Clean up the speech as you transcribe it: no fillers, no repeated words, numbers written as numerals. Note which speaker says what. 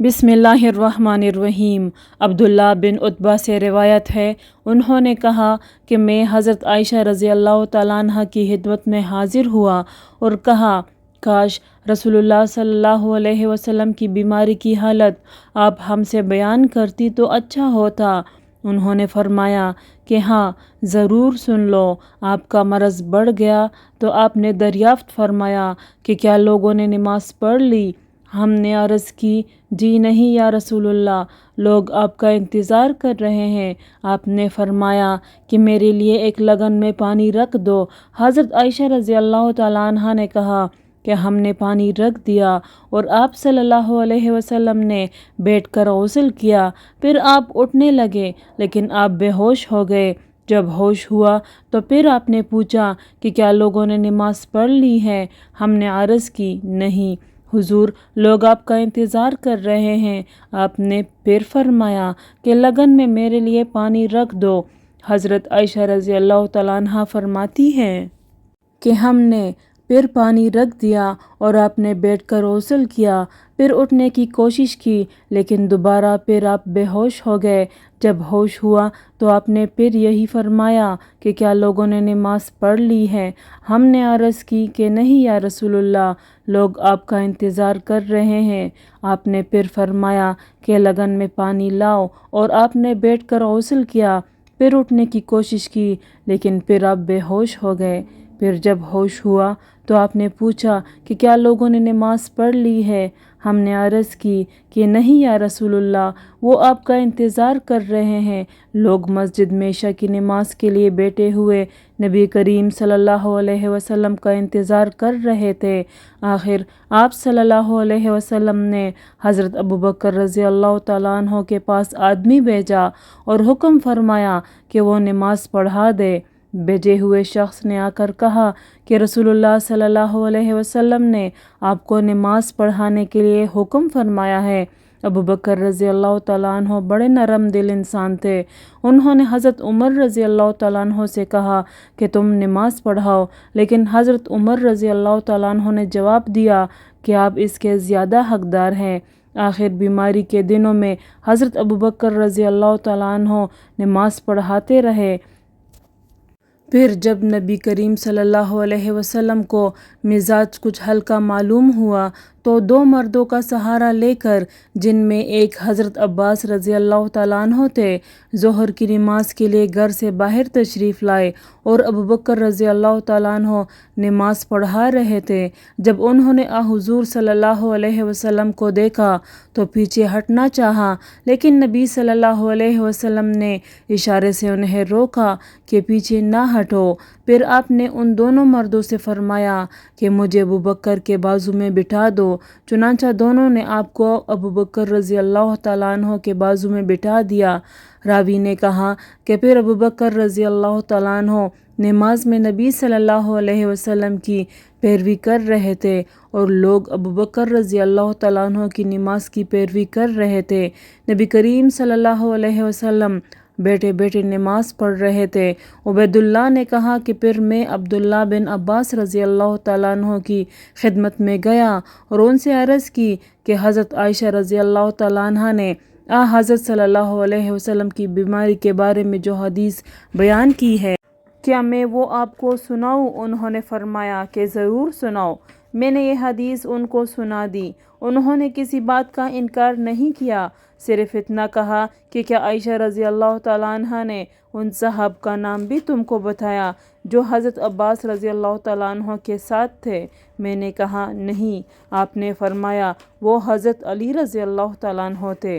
Speaker 1: बिस्मिल्लाहिर्रहमानिर्रहीम। अब्दुल्ला बिन उत्बा से रिवायत है, उन्होंने कहा कि मैं हज़रत आयशा रज़ी अल्लाह तआला अन्हा की खिदमत में हाजिर हुआ और कहा, काश रसूलुल्लाह सल्लल्लाहु अलैहि वसल्लम की बीमारी की हालत आप हमसे बयान करती तो अच्छा होता। उन्होंने फरमाया कि हाँ, ज़रूर सुन लो। आपका मरज़ बढ़ गया तो आपने दरियाफ़्त फरमाया कि क्या लोगों ने नमाज पढ़ ली? हमने अर्ज़ की, जी नहीं या रसूलुल्लाह, लोग आपका इंतज़ार कर रहे हैं। आपने फरमाया कि मेरे लिए एक लगन में पानी रख दो। हज़रत आयशा रज़ी अल्लाह तआला अन्हा ने कहा कि हमने पानी रख दिया और आप सल्लल्लाहु अलैहि वसल्लम ने बैठकर गुस्ल किया। फिर आप उठने लगे, लेकिन आप बेहोश हो गए। जब होश हुआ तो फिर आपने पूछा कि क्या लोगों ने नमाज पढ़ ली है? हमने अर्ज़ की, नहीं हुजूर, लोग आपका इंतज़ार कर रहे हैं। आपने फिर फरमाया कि लगन में मेरे लिए पानी रख दो। हज़रत आयशा रज़ी अल्लाह तआला अन्हा फरमाती हैं कि हमने फिर पानी रख दिया और आपने बैठकर गुस्ल किया। फिर उठने की कोशिश की, लेकिन दोबारा फिर आप बेहोश हो गए। जब होश हुआ तो आपने फिर यही फरमाया कि क्या लोगों ने नमाज पढ़ ली है? हमने अर्ज़ की कि नहीं या रसूलुल्लाह, लोग आपका इंतज़ार कर रहे हैं। आपने फिर फरमाया कि लगन में पानी लाओ और आपने बैठकर गुस्ल किया। फिर उठने की कोशिश की, लेकिन फिर आप बेहोश हो गए। फिर जब होश हुआ तो आपने पूछा कि क्या लोगों ने नमाज पढ़ ली है? हमने अर्ज़ की कि नहीं या रसूलुल्लाह, वो आपका इंतज़ार कर रहे हैं। लोग मस्जिद में इशा की नमाज के लिए बैठे हुए नबी करीम सल्लल्लाहु अलैहि वसल्लम का इंतज़ार कर रहे थे। आखिर आप सल्लल्लाहु अलैहि वसल्लम ने हज़रत अबू बकर रज़ी अल्लाह तआला अन्हु के पास आदमी भेजा और हुक्म फरमाया कि वो नमाज पढ़ा दे। भेजे हुए शख्स ने आकर कहा कि रसूलुल्लाह सल्लल्लाहु अलैहि वसल्लम ने आपको नमाज पढ़ाने के लिए हुक्म फरमाया है। अबू बकर रज़ी अल्लाह तआला अन्हु बड़े नरम दिल इंसान थे। उन्होंने हज़रत उमर रज़ी अल्लाह तआला अन्हु से कहा कि तुम नमाज पढ़ाओ, लेकिन हज़रत उमर रज़ी अल्लाह तआला अन्हु ने जवाब दिया कि आप इसके ज़्यादा हकदार हैं। आखिर बीमारी के दिनों में हज़रत अबू बकर रज़ी अल्लाह तआला अन्हु नमाज पढ़ाते रहे। फिर जब नबी करीम सल्लल्लाहु अलैहि वसल्लम को मिजाज कुछ हल्का मालूम हुआ तो दो मर्दों का सहारा लेकर, जिनमें एक हज़रत अब्बास रज़ी अल्लाह तआला अन्हु थे, ज़ोहर की नमाज के लिए घर से बाहर तशरीफ़ लाए और अबू बकर रज़ी अल्लाह तआला अन्हु नमाज पढ़ा रहे थे। जब उन्होंने हुज़ूर सल्लल्लाहु अलैहि वसल्लम को देखा तो पीछे हटना चाहा, लेकिन नबी सल्लल्लाहु अलैहि वसल्लम ने इशारे से उन्हें रोका कि पीछे ना हटो। फिर आपने उन दोनों मर्दों से फरमाया कि मुझे अबू बकर के बाजू में बिठा दो। चुनांचा दोनों ने आपको अबू बकर रज़ी अल्लाह तआला अन्हु के बाजू में बिठा दिया। रावी ने कहा कि फिर अबू बकर रज़ी अल्लाह तआला अन्हु नमाज में नबी सल्लल्लाहु अलैहि वसल्लम की पैरवी कर रहे थे और लोग अबू बकर रज़ी अल्लाह तआला अन्हु की नमाज की पैरवी कर रहे थे। नबी करीम सल्लल्लाहु अलैहि वसल्लम बैठे बैठे नमाज पढ़ रहे थे। उबैदुल्लाह ने कहा कि फिर मैं अब्दुल्ला बिन अब्बास रज़ी अल्लाह तआला अन्हु की खिदमत में गया और उनसे अर्ज़ की कि हज़रत आयशा रज़ी अल्लाह तआला अन्हा ने हज़रत सल्लल्लाहु अलैहि वसल्लम की बीमारी के बारे में जो हदीस बयान की है, क्या मैं वो आपको सुनाऊँ? उन्होंने फरमाया कि ज़रूर सुनाओ। मैंने ये हदीस उनको सुना दी। उन्होंने किसी बात का इनकार नहीं किया, सिर्फ इतना कहा कि क्या आयशा रज़ी अल्लाह तआला अन्हा ने उन साहब का नाम भी तुमको बताया जो हज़रत अब्बास रज़ी अल्लाह तआला अन्हु के साथ थे? मैंने कहा, नहीं। आपने फरमाया, वो हज़रत अली रज़ी अल्लाह तआला अन्हु थे।